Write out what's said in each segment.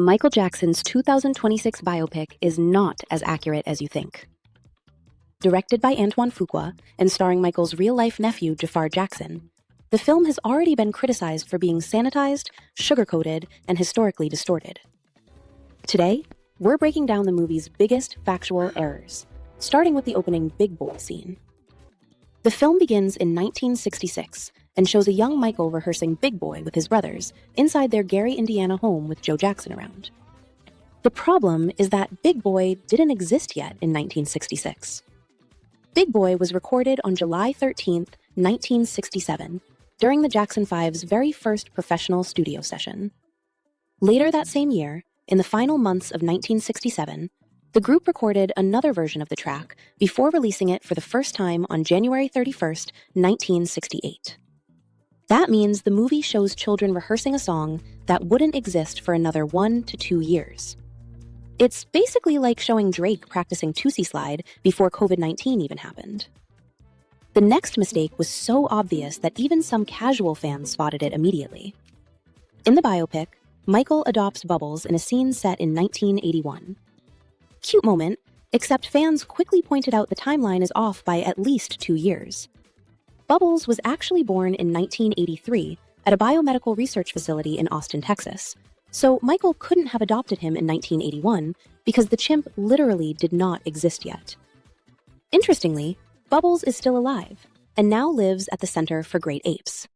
Michael Jackson's 2026 biopic is not as accurate as you think. Directed by Antoine Fuqua and starring Michael's real-life nephew, Jaafar Jackson, the film has already been criticized for being sanitized, sugar-coated, and historically distorted. Today, we're breaking down the movie's biggest factual errors, starting with the opening Big Boy scene. The film begins in 1966 and shows a young Michael rehearsing Big Boy with his brothers inside their Gary, Indiana home with Joe Jackson around. The problem is that Big Boy didn't exist yet in 1966. Big Boy was recorded on July 13, 1967, during the Jackson 5's very first professional studio session. Later that same year, in the final months of 1967, the group recorded another version of the track before releasing it for the first time on January 31, 1968. That means the movie shows children rehearsing a song that wouldn't exist for another 1 to 2 years. It's basically like showing Drake practicing Tootsie Slide before COVID-19 even happened. The next mistake was so obvious that even some casual fans spotted it immediately. In the biopic, Michael adopts Bubbles in a scene set in 1981. Cute moment, except fans quickly pointed out the timeline is off by at least 2 years. Bubbles was actually born in 1983 at a biomedical research facility in Austin, Texas, so Michael couldn't have adopted him in 1981 because the chimp literally did not exist yet. Interestingly, Bubbles is still alive and now lives at the Center for Great Apes.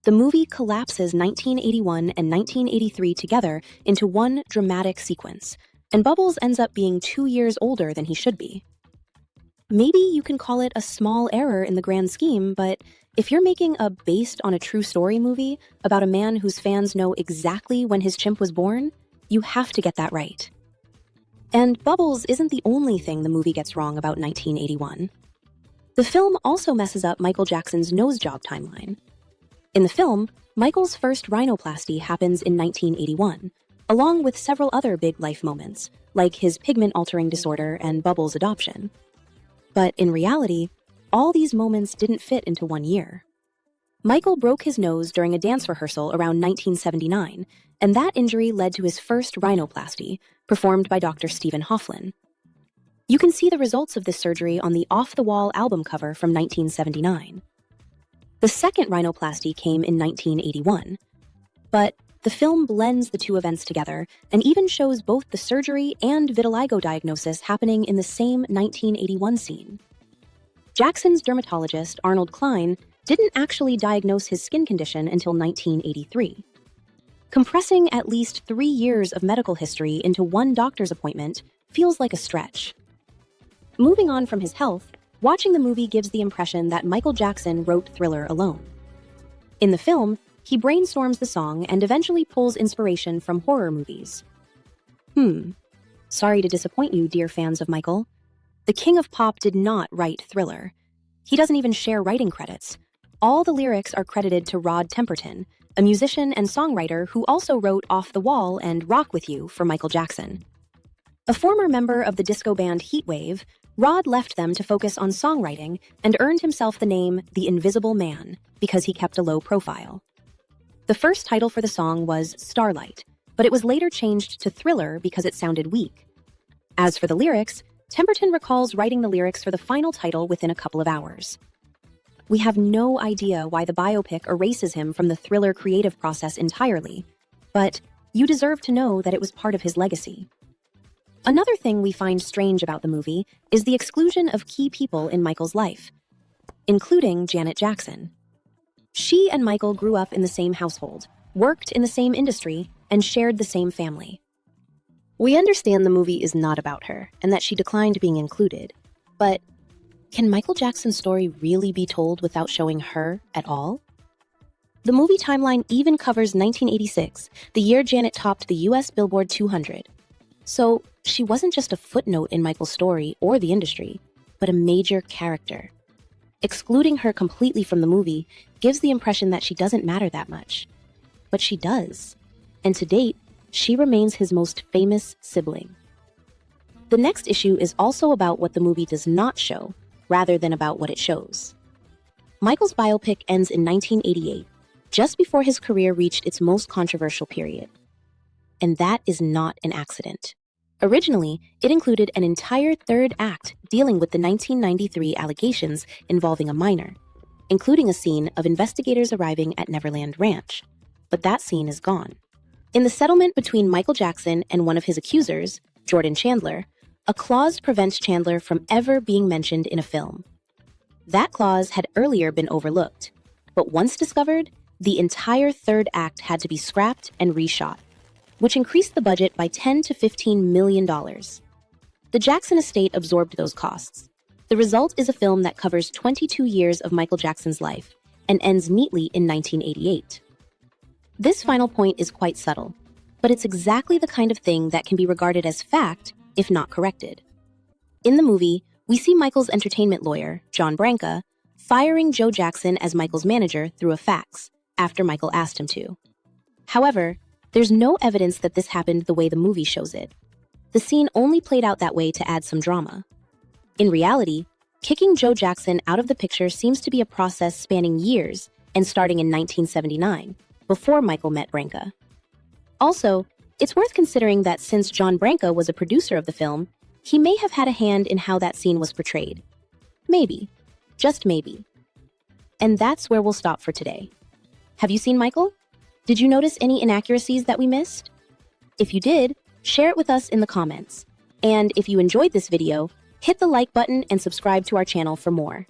The movie collapses 1981 and 1983 together into one dramatic sequence, and Bubbles ends up being 2 years older than he should be. Maybe you can call it a small error in the grand scheme, but if you're making a based on a true story movie about a man whose fans know exactly when his chimp was born, you have to get that right. And Bubbles isn't the only thing the movie gets wrong about 1981. The film also messes up Michael Jackson's nose job timeline. In the film, Michael's first rhinoplasty happens in 1981, along with several other big life moments, like his pigment-altering disorder and Bubbles' adoption. But in reality, all these moments didn't fit into 1 year. Michael broke his nose during a dance rehearsal around 1979, and that injury led to his first rhinoplasty, performed by Dr. Stephen Hofflin. You can see the results of this surgery on the Off the Wall album cover from 1979. The second rhinoplasty came in 1981, but the film blends the two events together and even shows both the surgery and vitiligo diagnosis happening in the same 1981 scene. Jackson's dermatologist, Arnold Klein, didn't actually diagnose his skin condition until 1983. Compressing at least 3 years of medical history into one doctor's appointment feels like a stretch. Moving on from his health, watching the movie gives the impression that Michael Jackson wrote Thriller alone. In the film, he brainstorms the song and eventually pulls inspiration from horror movies. Sorry to disappoint you, dear fans of Michael. The King of Pop did not write Thriller. He doesn't even share writing credits. All the lyrics are credited to Rod Temperton, a musician and songwriter who also wrote Off the Wall and Rock With You for Michael Jackson. A former member of the disco band Heatwave, Rod left them to focus on songwriting and earned himself the name The Invisible Man because he kept a low profile. The first title for the song was Starlight, but it was later changed to Thriller because it sounded weak. As for the lyrics, Temperton recalls writing the lyrics for the final title within a couple of hours. We have no idea why the biopic erases him from the Thriller creative process entirely, but you deserve to know that it was part of his legacy. Another thing we find strange about the movie is the exclusion of key people in Michael's life, including Janet Jackson. She and Michael grew up in the same household, worked in the same industry, and shared the same family. We understand the movie is not about her and that she declined being included, but can Michael Jackson's story really be told without showing her at all? The movie timeline even covers 1986, the year Janet topped the US Billboard 200. So she wasn't just a footnote in Michael's story or the industry, but a major character. Excluding her completely from the movie gives the impression that she doesn't matter that much. But she does. And to date, she remains his most famous sibling. The next issue is also about what the movie does not show, rather than about what it shows. Michael's biopic ends in 1988, just before his career reached its most controversial period. and that is not an accident. Originally, it included an entire third act dealing with the 1993 allegations involving a minor, including a scene of investigators arriving at Neverland Ranch. But that scene is gone. In the settlement between Michael Jackson and one of his accusers, Jordan Chandler, a clause prevents Chandler from ever being mentioned in a film. That clause had earlier been overlooked, but once discovered, the entire third act had to be scrapped and reshot, which increased the budget by $10 to $15 million. The Jackson estate absorbed those costs. The result is a film that covers 22 years of Michael Jackson's life and ends neatly in 1988. This final point is quite subtle, but it's exactly the kind of thing that can be regarded as fact if not corrected. In the movie, we see Michael's entertainment lawyer, John Branca, firing Joe Jackson as Michael's manager through a fax after Michael asked him to. However, there's no evidence that this happened the way the movie shows it. The scene only played out that way to add some drama. In reality, kicking Joe Jackson out of the picture seems to be a process spanning years and starting in 1979, before Michael met Branca. Also, it's worth considering that since John Branca was a producer of the film, he may have had a hand in how that scene was portrayed. Maybe. Just maybe. And that's where we'll stop for today. Have you seen Michael? Did you notice any inaccuracies that we missed? If you did, share it with us in the comments. And if you enjoyed this video, hit the like button and subscribe to our channel for more.